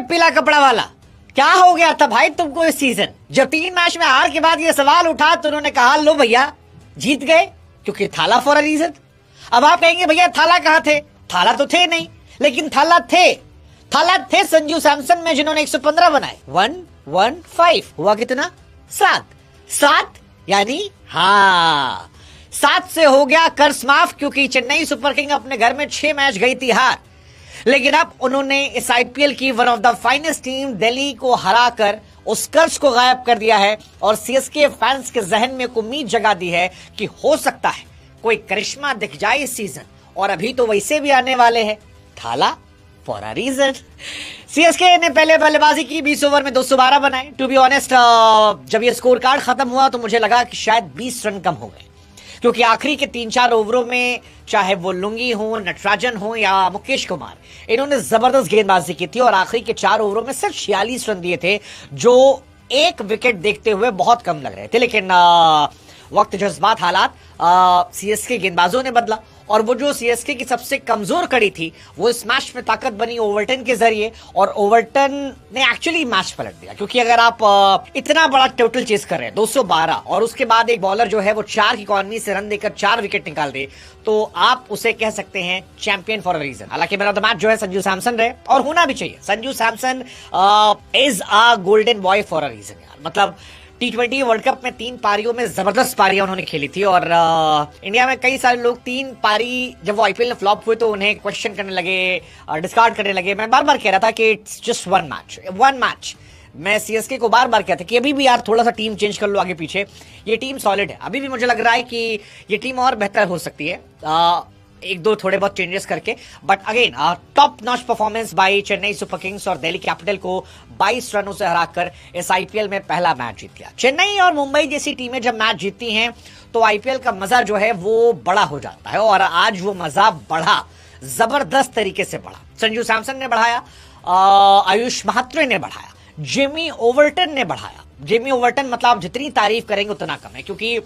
पीला कपड़ा वाला, क्या हो गया था भाई तुमको इस सीजन? जब 3 मैच में हार के बाद ये सवाल उठा तो उन्होंने कहा लो भैया जीत गए क्योंकि थाला फॉर अ रीजन। अब आप कहेंगे भैया थाला कहां थे? थाला तो थे नहीं, लेकिन थाला थे संजू सैमसन में जिन्होंने 115 बनाए। 115 हुआ कितना? 7 यानी हाँ 7 से हो गया कर्ज माफ, क्योंकि चेन्नई सुपर किंग अपने घर में 6 मैच गई थी हार, लेकिन अब उन्होंने इस आईपीएल की one of the finest team Delhi को हराकर उस कर्ज को गायब कर दिया है और सीएसके फैंस के जहन में एक उम्मीद जगा दी है कि हो सकता है कोई करिश्मा दिख जाए इस सीजन। और अभी तो वैसे भी आने वाले हैं थाला फॉर अ रीजन। सीएसके ने पहले बल्लेबाजी की, 20 ओवर में 212 बनाए। टू बी ऑनेस्ट जब ये स्कोर कार्ड खत्म हुआ तो मुझे लगा कि शायद 20 रन कम हो गए, क्योंकि आखिरी के 3-4 ओवरों में चाहे वो लुंगी हो, नटराजन हो या मुकेश कुमार, इन्होंने जबरदस्त गेंदबाजी की थी और आखिरी के 4 ओवरों में सिर्फ 46 रन दिए थे, जो एक विकेट देखते हुए बहुत कम लग रहे थे। लेकिन वक्त, जज्बात, हालात, सीएसके गेंदबाजों ने बदला और वो जो सीएसके की सबसे कमजोर कड़ी थी वो इस मैच में ताकत बनी ओवरटन के जरिए, और ओवरटन ने एक्चुअली मैच पलट दिया। क्योंकि अगर आप इतना बड़ा टोटल चेस कर रहे हैं 212 और उसके बाद एक बॉलर जो है वो 4 की इकॉनमी से रन देकर 4 विकेट निकाल दे, तो आप उसे कह सकते हैं चैंपियन फॉर अ रीजन। हालांकि मैन ऑफ द मैच जो है संजू सैमसन रहे और होना भी चाहिए। Sanju Samson is a golden boy for a reason यार। मतलब T20 वर्ल्ड कप में 3 पारियों में जबरदस्त पारियां उन्होंने खेली थी और इंडिया में कई सारे लोग 3 पारी जब वो आईपीएल में फ्लॉप हुए तो उन्हें क्वेश्चन करने लगे, डिस्कार्ड करने लगे। मैं बार बार कह रहा था कि इट्स जस्ट वन मैच। मैं सीएसके को बार बार कहता कि अभी भी यार थोड़ा सा टीम चेंज कर लो आगे पीछे, ये टीम सॉलिड है। अभी भी मुझे लग रहा है कि ये टीम और बेहतर हो सकती है, 1-2 थोड़े बहुत चेंजेस करके। But again top notch performance by Chennai super Kings और दिल्ली कैपिटल को 22 रनों से हराकर इस आईपीएल में पहला मैच जीत लिया। चेन्नई और मुंबई जैसी टीमें जब मैच जीतती हैं तो आईपीएल का मजा जो है वो बड़ा हो जाता है, और आज वो मजा बढ़ा, जबरदस्त तरीके से बढ़ा। संजू सैमसन ने बढ़ाया, आयुष महात्रे ने बढ़ाया, जेमी ओवरटन ने बढ़ाया। जेमी ओवरटन मतलब आप जितनी तारीफ करेंगे उतना कम है, क्योंकि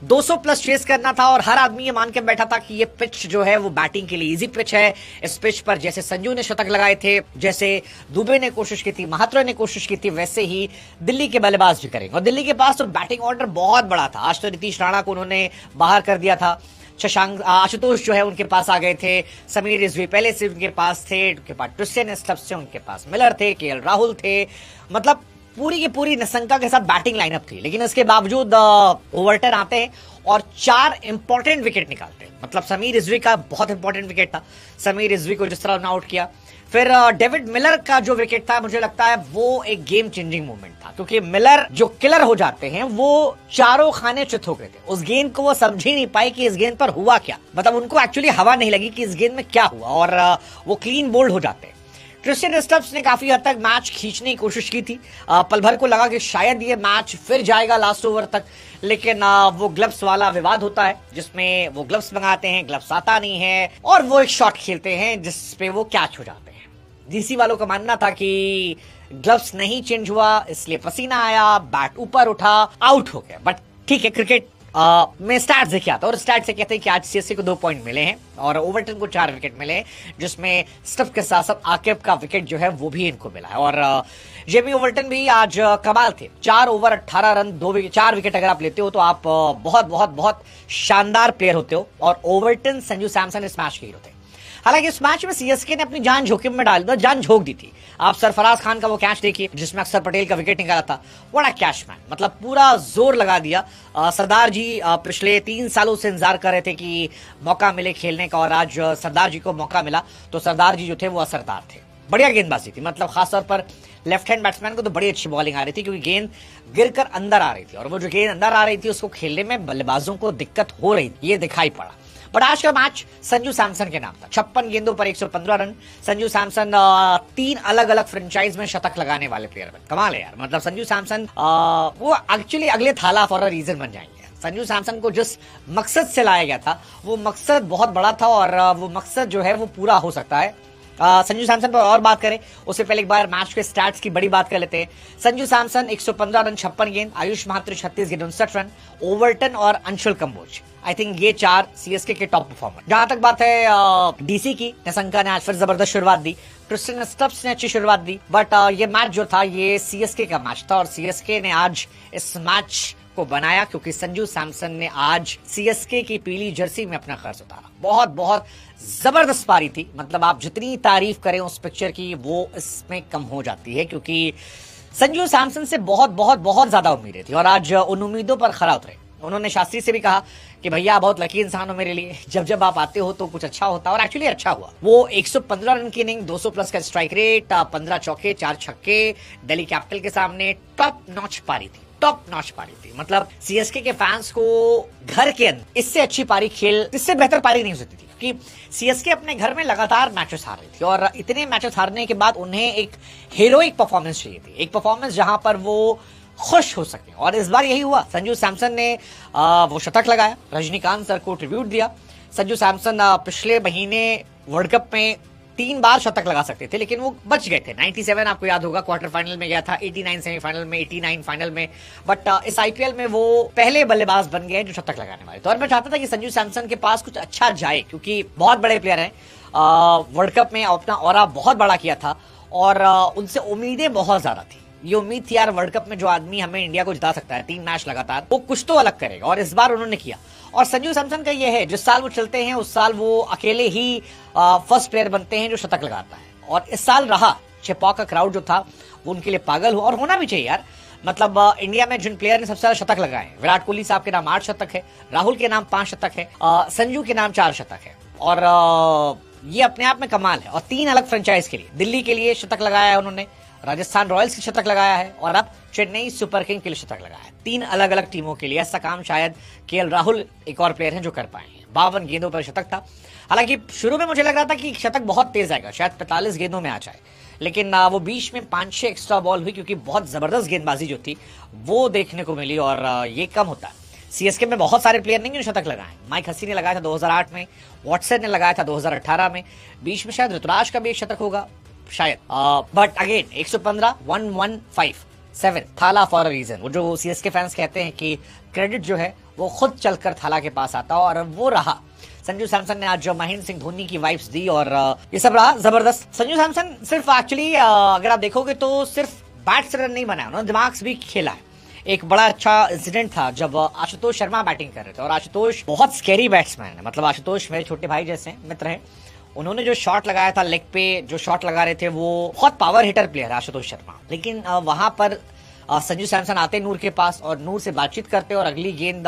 200 प्लस चेस करना था और हर आदमी ये मान के बैठा था कि ये पिच जो है वो बैटिंग के लिए इजी पिच है। इस पिच पर जैसे संजू ने शतक लगाए थे, जैसे दुबे ने कोशिश की थी, महात्रे ने कोशिश की थी, वैसे ही दिल्ली के बल्लेबाज भी करेंगे। और दिल्ली के पास तो बैटिंग ऑर्डर बहुत बड़ा था। आज तो नीतीश राणा को उन्होंने बाहर कर दिया था, शशांक आशुतोष जो है उनके पास आ गए थे, समीर रिजवी पहले से उनके पास थे, उनके पास ट्रिस्टियन एस्टब्स से, उनके पास मिलर थे, केएल राहुल थे। मतलब पूरी की पूरी निशंका के साथ बैटिंग लाइनअप थी। लेकिन इसके बावजूद ओवरटन आते हैं और 4 इंपॉर्टेंट विकेट निकालते हैं। मतलब समीर रिजवी का बहुत इंपॉर्टेंट विकेट था, समीर रिजवी को जिस तरह उन्होंने आउट किया। फिर डेविड मिलर का जो विकेट था, मुझे लगता है वो एक गेम चेंजिंग मोमेंट था, क्योंकि मिलर जो किलर हो जाते हैं वो चारों खाने चित हो गए थे। उस गेंद को वो समझ ही नहीं पाए कि इस गेंद पर हुआ क्या, मतलब उनको एक्चुअली हवा नहीं लगी कि इस गेंद में क्या हुआ, और वो क्लीन बोल्ड हो जाते हैं। ट्रिस्टियन एस्टब्स ने काफी हद तक मैच खींचने की कोशिश की थी, पल भर को लगा कि शायद ये मैच फिर जाएगा लास्ट ओवर तक, लेकिन वो ग्लव्स वाला विवाद होता है जिसमें वो ग्लव्स मंगाते हैं, ग्लव्स आता नहीं है और वो एक शॉट खेलते हैं जिसपे वो कैच हो जाते हैं। डीसी वालों का मानना था कि ग्लव्स नहीं चेंज हुआ इसलिए पसीना आया, बैट ऊपर उठा, आउट हो गया। बट ठीक है, क्रिकेट में स्टैट्स देखे आता है और स्टैट्स से कहते हैं कि आज सीएसके को 2 पॉइंट मिले हैं और ओवरटन को 4 विकेट मिले हैं, जिसमें स्टफ के साथ साथ आकिब का विकेट जो है वो भी इनको मिला है। और जेमी ओवरटन भी आज कमाल थे, 4 ओवर 18 रन 4 विकेट अगर आप लेते हो तो आप बहुत बहुत बहुत शानदार प्लेयर होते हो। और ओवरटन, संजू सैमसन इस मैच के हीरो थे। हालांकि इस मैच में सीएसके ने अपनी जान जोखिम में डाल दिया, जान झोंक दी थी। आप सरफराज खान का वो कैच देखिए जिसमें अक्षर पटेल का विकेट निकाला था, बड़ा कैच मैन, मतलब पूरा जोर लगा दिया। सरदार जी पिछले 3 सालों से इंतजार कर रहे थे कि मौका मिले खेलने का, और आज सरदार जी को मौका मिला तो सरदार जी जो थे वो असरदार थे। बढ़िया गेंदबाजी थी, मतलब खासतौर पर लेफ्ट हैंड बैट्समैन को तो बड़ी अच्छी बॉलिंग आ रही थी, क्योंकि गेंद गिरकर अंदर आ रही थी और वो जो गेंद अंदर आ रही थी उसको खेलने में बल्लेबाजों को दिक्कत हो रही थी, ये दिखाई पड़ा। बट आज का मैच संजू सैमसन के नाम था। 56 गेंदों पर 115 रन। संजू सैमसन 3 अलग अलग फ्रेंचाइज में शतक लगाने वाले प्लेयर बने। कमाल है यार, मतलब संजू सैमसन वो एक्चुअली अगले थाला फॉर अ रीजन बन जाएंगे। संजू सैमसन को जिस मकसद से लाया गया था वो मकसद बहुत बड़ा था और वो मकसद जो है वो पूरा हो सकता है। संजू सैमसन पर और बात करें उससे पहले एक बार मैच के स्टैट्स की बड़ी बात कर लेते हैं। संजू सैमसन 115 रन 56 गेंद, आयुष महात्रे 36 गेंद 59 रन, ओवरटन और अंशुल कंबोज, आई थिंक ये 4 सीएसके के टॉप परफॉर्मर। जहां तक बात है डीसी की, निशंका ने आज फिर जबरदस्त शुरुआत दी, क्रिस्टियन स्टब्स ने अच्छी शुरुआत दी, बट ये मैच जो था ये सीएसके का मैच था और सीएसके ने आज इस मैच को बनाया क्योंकि संजू सैमसन ने आज सीएसके की पीली जर्सी में अपना कर्ज उतारा। बहुत बहुत जबरदस्त पारी थी, मतलब आप जितनी तारीफ करें उस पिक्चर की वो इसमें कम हो जाती है क्योंकि संजू सैमसन से बहुत बहुत बहुत ज्यादा उम्मीदें थी और आज उन उम्मीदों पर खरा उतरे। उन्होंने शास्त्री से भी कहा कि भैया बहुत लकी इंसान हो मेरे लिए, जब जब आप आते हो तो कुछ अच्छा होता है और एक्चुअली अच्छा हुआ। वो 115 रन की इनिंग, 200 प्लस का स्ट्राइक रेट, 15 चौके 4 छक्के, दिल्ली कैपिटल के सामने टॉप नॉच पारी थी, टॉप नॉच पारी थी। मतलब सीएसके के फैंस को घर के अंदर इससे अच्छी पारी खेल, इससे बेहतर पारी नहीं हो सकती थी क्योंकि सीएसके अपने घर में लगातार मैचेस हार रही थी और इतने मैचेस हारने के बाद उन्हें एक हीरोइक परफॉर्मेंस चाहिए थी, एक परफॉर्मेंस जहां पर वो खुश हो सके और इस बार यही हुआ। संजू सैमसन ने वो शतक लगाया, रजनीकांत सर को ट्रिब्यूट दिया। संजू सैमसन पिछले महीने वर्ल्ड कप में 3 बार शतक लगा सकते थे लेकिन वो बच गए थे। 97 आपको याद होगा क्वार्टर फाइनल में गया था, 89 सेमीफाइनल में, 89 फाइनल में, बट इस आईपीएल में वो पहले बल्लेबाज बन गए जो शतक लगाने वाले थे। और मैं चाहता था कि संजू सैमसन के पास कुछ अच्छा जाए क्योंकि बहुत बड़े प्लेयर हैं, वर्ल्ड कप में अपना ऑरा बहुत बड़ा किया था और उनसे उम्मीदें बहुत ज्यादा थी। ये उम्मीद थी यार वर्ल्ड कप में जो आदमी हमें इंडिया को जिता सकता है 3 मैच लगातार, वो कुछ तो अलग करेगा और इस बार उन्होंने किया। और संजू सैमसन का ये है, जिस साल वो चलते हैं उस साल वो अकेले ही फर्स्ट प्लेयर बनते हैं जो शतक लगाता है और इस साल रहा। चेपॉक का क्राउड जो था वो उनके लिए पागल हुआ और होना भी चाहिए यार। मतलब इंडिया में जिन प्लेयर ने सबसे ज्यादा शतक लगाए, विराट कोहली साहब के नाम 8 शतक है, राहुल के नाम 5 शतक है, संजू के नाम 4 शतक है और ये अपने आप में कमाल है। और 3 अलग फ्रेंचाइज के लिए, दिल्ली के लिए शतक लगाया है उन्होंने, राजस्थान रॉयल्स के शतक लगाया है और अब चेन्नई सुपर किंग के लिए शतक लगाया है। 3 अलग अलग टीमों के लिए। ऐसा काम शायद केएल राहुल एक और प्लेयर हैं जो कर पाए हैं। 52 गेंदों पर शतक था। हालांकि शुरू में मुझे लग रहा था कि शतक बहुत तेज आएगा, शायद 45 गेंदों में आ जाए, लेकिन वो बीच में 5-6 एक्स्ट्रा बॉल हुई क्योंकि बहुत जबरदस्त गेंदबाजी जो थी वो देखने को मिली और ये कम होता है। सीएसके में बहुत सारे प्लेयर नहीं जो शतक लगाए। माइक हसी ने लगाया था 2008 में, वॉटसन ने लगाया था 2018 में, बीच में शायद ऋतुराज का भी एक शतक होगा शायद, बट अगेन 115 1157 थाला फॉर अ रीजन। वो जो सीएसके फैंस कहते हैं कि क्रेडिट जो है वो खुद चलकर थाला के पास आता और वो रहा। संजू सैमसन ने आज जो महेंद्र सिंह धोनी की वाइब्स दी और ये सब रहा जबरदस्त। संजू सैमसन सिर्फ एक्चुअली अगर आप देखोगे तो सिर्फ बैट से रन नहीं बनाया, उन्होंने दिमाग से भी खेला है। एक बड़ा अच्छा इंसिडेंट था जब आशुतोष शर्मा बैटिंग कर रहे थे और आशुतोष बहुत स्कैरी बैट्समैन है, मतलब आशुतोष मेरे छोटे भाई जैसे मित्र हैं। उन्होंने जो शॉट लगाया था लेग पे, जो शॉट लगा रहे थे वो बहुत पावर हिटर प्लेयर है आशुतोष शर्मा, लेकिन वहां पर संजू सैमसन आते नूर के पास और नूर से बातचीत करते और अगली गेंद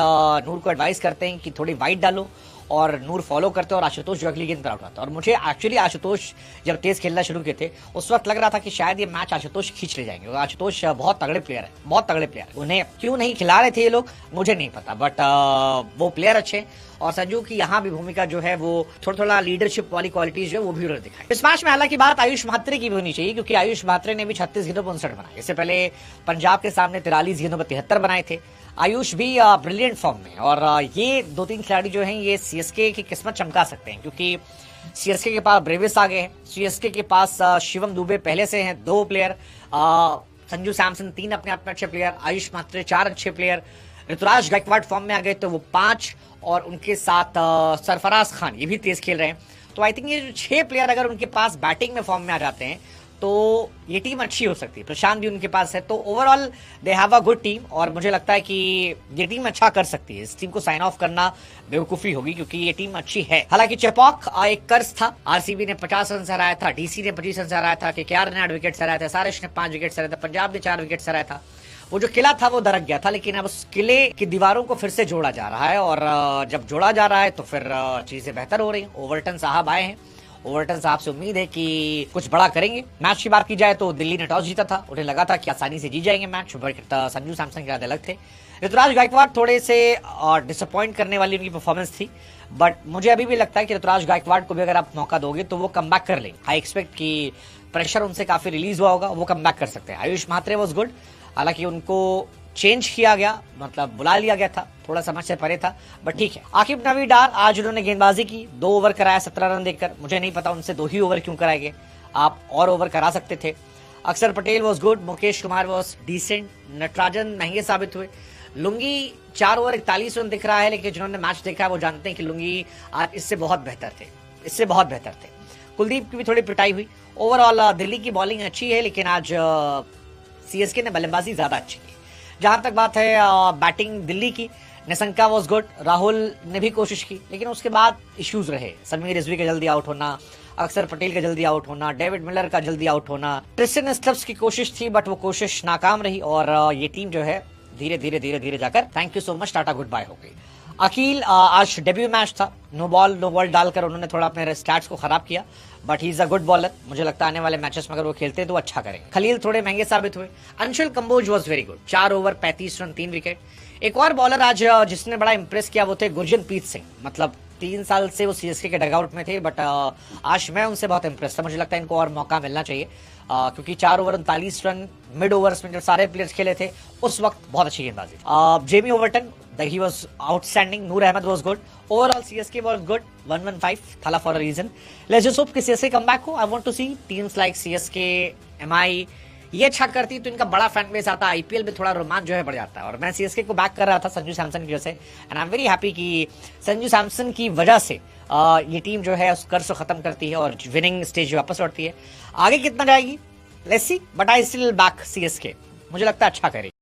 नूर को एडवाइस करते हैं कि थोड़ी वाइड डालो और नूर फॉलो करते और आशुतोष जो अगली गेंद पर आउट होता है। और मुझे एक्चुअली आशुतोष जब तेज खेलना शुरू किए थे उस वक्त लग रहा था कि शायद ये मैच आशुतोष खींच ले जाएंगे। आशुतोष बहुत तगड़े प्लेयर है, बहुत तगड़े प्लेयर। उन्हें क्यों नहीं खिला रहे थे ये लोग मुझे नहीं पता, बट वो प्लेयर अच्छे और संजू की यहाँ भी भूमिका जो है वो थोड़ा लीडरशिप वाली क्वालिटीज जो है वो भी उन्होंने दिखाई। इस मैच में हालांकि बात आयुष म्हात्रे की भी होनी चाहिए क्योंकि आयुष म्हात्रे ने भी 36 गेंदों पर 59 बनाए। इससे पहले पंजाब के सामने 43 गेंदों पर 73 बनाए थे। आयुष भी ब्रिलियंट फॉर्म में और ये 2-3 खिलाड़ी जो हैं ये सीएसके की किस्मत चमका सकते हैं क्योंकि सीएसके के पास ब्रेविस आ गए हैं, सीएसके के पास शिवम दुबे पहले से हैं 2 प्लेयर, संजू सैमसन 3 अपने आप में अच्छे प्लेयर, आयुष म्हात्रे 4 अच्छे प्लेयर, ऋतुराज गायकवाड फॉर्म में आ गए तो वो 5 और उनके साथ सरफराज खान ये भी तेज खेल रहे हैं। तो आई थिंक ये जो 6 प्लेयर अगर उनके पास बैटिंग में फॉर्म में आ जाते हैं तो ये टीम अच्छी हो सकती है। प्रशांत भी उनके पास है, तो overall they have a good team और मुझे लगता है कि ये टीम अच्छा कर सकती है। इस टीम को साइन ऑफ करना बेवकूफी होगी क्योंकि ये टीम अच्छी है। हालांकि चेपॉक एक कर्ज था, आरसीबी ने 50 रन से हराया था, डीसी ने 25 रन से हराया था, केकेआर ने 8 विकेट से हराया था, सारिश ने 5 विकेट से हराया था, पंजाब ने 4 विकेट से हराया था। वो जो किला था वो दरक गया था, लेकिन अब उस किले की दीवारों को फिर से जोड़ा जा रहा है और जब जोड़ा जा रहा है तो फिर चीजें बेहतर हो रही हैं। ओवरटन साहब आए हैं, ओवरटन साहब से उम्मीद है कि कुछ बड़ा करेंगे। मैच की बात की जाए तो दिल्ली ने टॉस जीता था, उन्हें लगा था कि आसानी से जीत जाएंगे मैच, बट संजू सैमसन के अलग थे। ऋतुराज गायकवाड़ थोड़े से डिसअपॉइंट करने वाली उनकी परफॉर्मेंस थी, बट मुझे अभी भी लगता है कि ऋतुराज गायकवाड़ को भी अगर आप मौका दोगे तो वो कम बैक कर लेंगे। आई एक्सपेक्ट कि प्रेशर उनसे काफी रिलीज हुआ होगा, वो कम बैक कर सकते हैं। आयुष म्हात्रे वॉज गुड, हालांकि उनको चेंज किया गया, मतलब बुला लिया गया था, थोड़ा समझ से परे था, बट ठीक है। आकिब नवी डार आज उन्होंने गेंदबाजी की, 2 ओवर कराया 17 रन देकर। मुझे नहीं पता उनसे 2 ही ओवर क्यों कराए गए, आप और ओवर करा सकते थे। Axar Patel was good, Mukesh Kumar was decent, Natarajan महंगे साबित हुए। लुंगी 4 ओवर 41 रन दिख रहा है, लेकिन जिन्होंने मैच देखा है वो जानते हैं कि लुंगी आज इससे बहुत बेहतर थे, इससे बहुत बेहतर थे। कुलदीप की भी थोड़ी पिटाई हुई। ओवरऑल दिल्ली की बॉलिंग अच्छी है, लेकिन आज सीएसके ने बल्लेबाजी ज्यादा अच्छी की। जहां तक बात है बैटिंग दिल्ली की, निशंका वॉज गुड, राहुल ने भी कोशिश की, लेकिन उसके बाद इश्यूज रहे। समीर रिजवी का जल्दी आउट होना, अक्षर पटेल का जल्दी आउट होना, डेविड मिलर का जल्दी आउट होना। ट्रिस्टन स्टब्स की कोशिश थी, बट वो कोशिश नाकाम रही और ये टीम जो है धीरे धीरे धीरे धीरे जाकर thank you so much tata goodbye हो गई। अकील आज डेब्यू मैच था, नो बॉल डालकर उन्होंने थोड़ा अपने स्टैट्स को खराब किया, but he is a good bowler. मुझे लगता है आने वाले मैचेस में अगर वो खेलते तो अच्छा करेंगे। खलील थोड़े महंगे साबित हुए। Anshul Kamboj was very good, 4 over 35 run 3 wicket. एक और बॉलर आज जिसने बड़ा इंप्रेस किया वो थे गुरजनप्रीत सिंह। मतलब 3 साल से वो सीएसके के डगआउट में थे, बट आज मैं उनसे बहुत इंप्रेस था। मुझे लगता है इनको और मौका मिलना चाहिए, क्योंकि 4 ओवर 39 रन मिड ओवर्स में जब सारे प्लेयर्स खेले थे उस वक्त बहुत अच्छी गेंदबाजी। Jamie Overton he was outstanding. Noor Ahmed was good. Overall CSK was good. 115 Thala for a reason. Let's just hope कि CSK come back हो. I want to see teams like CSK, MI ये अच्छा करती तो इनका बड़ा fan base आता, IPL में थोड़ा रोमांच जो है बढ़ जाता है। और मैं सीएसके को बैक कर रहा था संजू सैमसन की वजह से, and I am very happy कि संजू सैमसन की वजह से ये टीम जो है उस कर्ज को खत्म करती है और विनिंग स्टेज वापस लौटती है। आगे कितना जाएगी let's see, but I still back CSK. मुझे लगता है अच्छा करेगी।